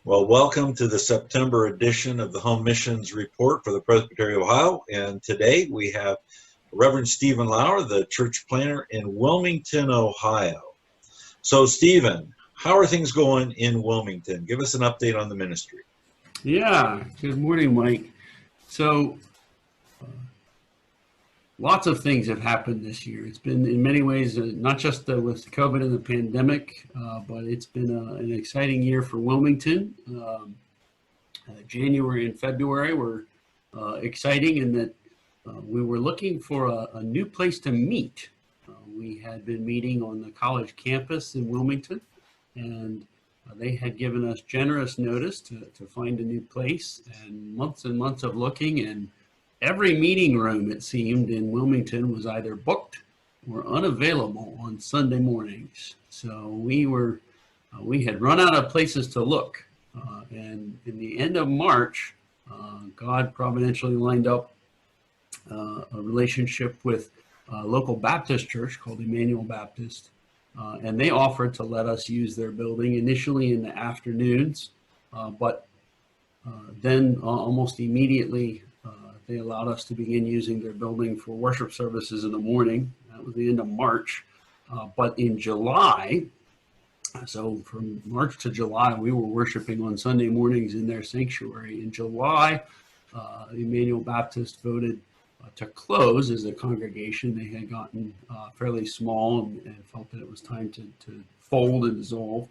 Well, welcome to the September edition of the Home Missions Report for the Presbytery of Ohio. And today we have Reverend Stephen Lauer, the church planner in Wilmington, Ohio. So, Stephen, how are things going in Wilmington? Give us an update on the ministry. Yeah, good morning, Mike. So, lots of things have happened this year. It's been, in many ways, not just with COVID and the pandemic, but it's been an exciting year for Wilmington. January and February were exciting in that we were looking for a new place to meet. We had been meeting on the college campus in Wilmington, and they had given us generous notice to find a new place, and months of looking, and every meeting room, it seemed, in Wilmington was either booked or unavailable on Sunday mornings. So we had run out of places to look. And in the end of March, God providentially lined up a relationship with a local Baptist church called Emmanuel Baptist. And they offered to let us use their building initially in the afternoons, but then almost immediately they allowed us to begin using their building for worship services in the morning. That was the end of March. But in July, so from March to July, we were worshiping on Sunday mornings in their sanctuary. In July, Emmanuel Baptist voted to close as a congregation. They had gotten fairly small and felt that it was time to fold and dissolve.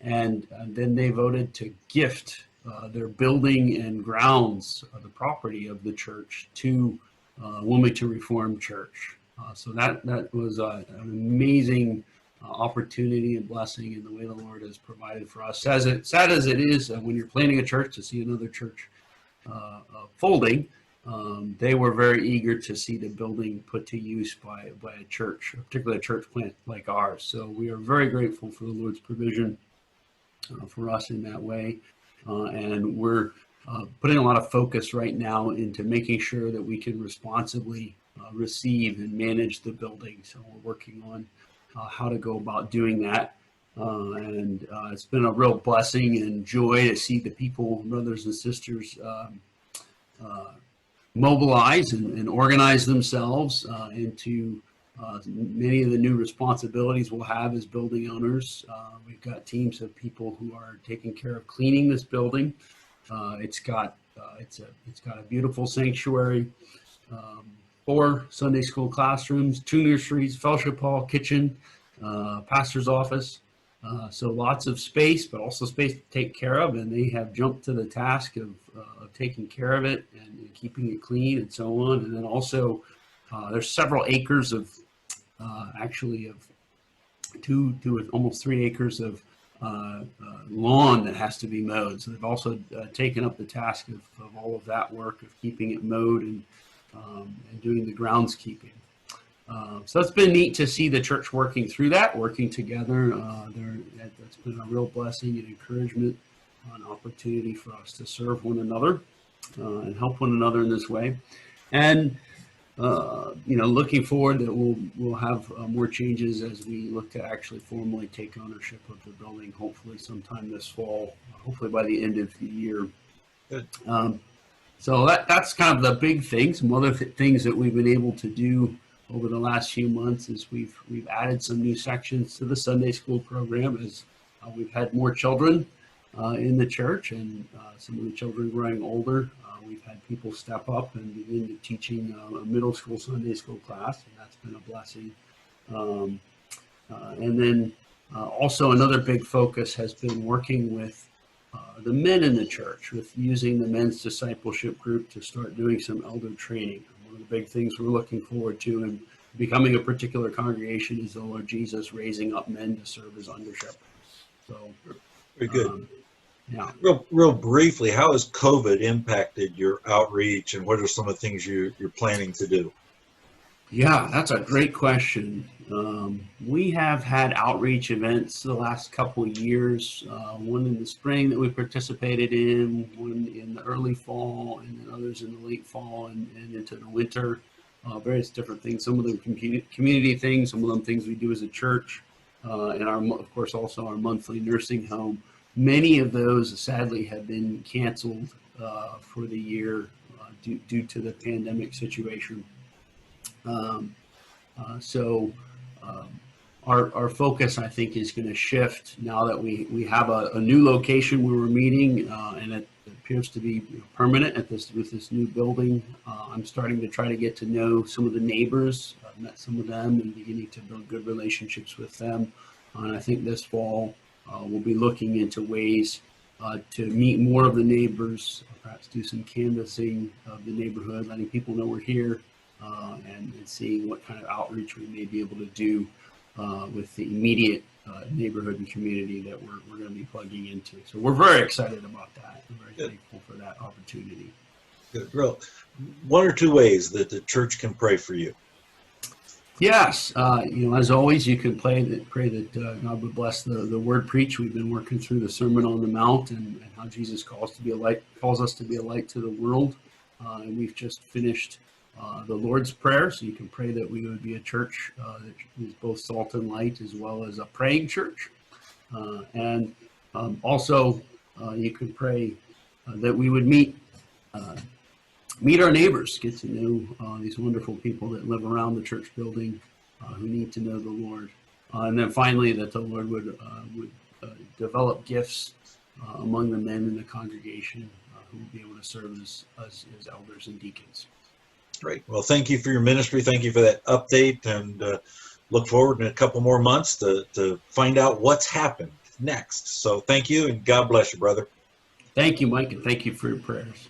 And then they voted to gift their building and grounds, the property of the church, to Wilmington Reformed Church. So that was an amazing opportunity and blessing in the way the Lord has provided for us. Sad as it is, when you're planning a church, to see another church folding, they were very eager to see the building put to use by a church, particularly a church plant like ours. So we are very grateful for the Lord's provision for us in that way. And we're putting a lot of focus right now into making sure that we can responsibly receive and manage the building. So we're working on how to go about doing that. And it's been a real blessing and joy to see the people, brothers and sisters, mobilize and organize themselves into many of the new responsibilities we'll have as building owners. We've got teams of people who are taking care of cleaning this building. It's got a beautiful sanctuary, 4 Sunday school classrooms, 2 nurseries, fellowship hall, kitchen, pastor's office. So lots of space, but also space to take care of. And they have jumped to the task of taking care of it and keeping it clean and so on. And then also there's several acres of almost 3 acres of lawn that has to be mowed. So they've also taken up the task of all of that work of keeping it mowed and doing the groundskeeping. So it's been neat to see the church working through that, working together. That's been a real blessing and encouragement, an opportunity for us to serve one another and help one another in this way. And looking forward that we'll have more changes as we look to actually formally take ownership of the building, hopefully sometime this fall, hopefully by the end of the year. Good. So that's kind of the big thing. Some other things that we've been able to do over the last few months is we've added some new sections to the Sunday school program as we've had more children in the church, and some of the children growing older. We've had people step up and begin teaching a middle school Sunday school class, and that's been a blessing. And then also another big focus has been working with the men in the church, with using the men's discipleship group to start doing some elder training. One of the big things we're looking forward to in becoming a particular congregation is the Lord Jesus raising up men to serve as under shepherds. So, very good. Yeah. Real briefly, how has COVID impacted your outreach, and what are some of the things you're planning to do? Yeah, that's a great question. We have had outreach events the last couple of years, one in the spring that we participated in, one in the early fall, and then others in the late fall and into the winter. Various different things, some of them community things, some of them things we do as a church, and of course also our monthly nursing home. Many of those sadly have been canceled for the year due to the pandemic situation. Um, so our focus, I think, is going to shift now that we have a new location where we're meeting, and it appears to be permanent with this new building. I'm starting to try to get to know some of the neighbors. I've met some of them and beginning to build good relationships with them. And I think this fall we'll be looking into ways to meet more of the neighbors, perhaps do some canvassing of the neighborhood, letting people know we're here, and seeing what kind of outreach we may be able to do with the immediate neighborhood and community that we're going to be plugging into. So we're very excited about that. We're very thankful for that opportunity. Good. Well, one or two ways that the church can pray for you. Yes, as always, you can pray that God would bless the word preach. We've been working through the Sermon on the Mount and how Jesus calls us to be a light to the world. And we've just finished the Lord's Prayer, so you can pray that we would be a church that is both salt and light, as well as a praying church. And also, you can pray that we would meet our neighbors, get to know these wonderful people that live around the church building who need to know the Lord. And then finally, that the Lord would develop gifts among the men in the congregation who will be able to serve as elders and deacons. Great. Well, thank you for your ministry. Thank you for that update, and look forward in a couple more months to find out what's happened next. So thank you, and God bless you, brother. Thank you, Mike, and thank you for your prayers.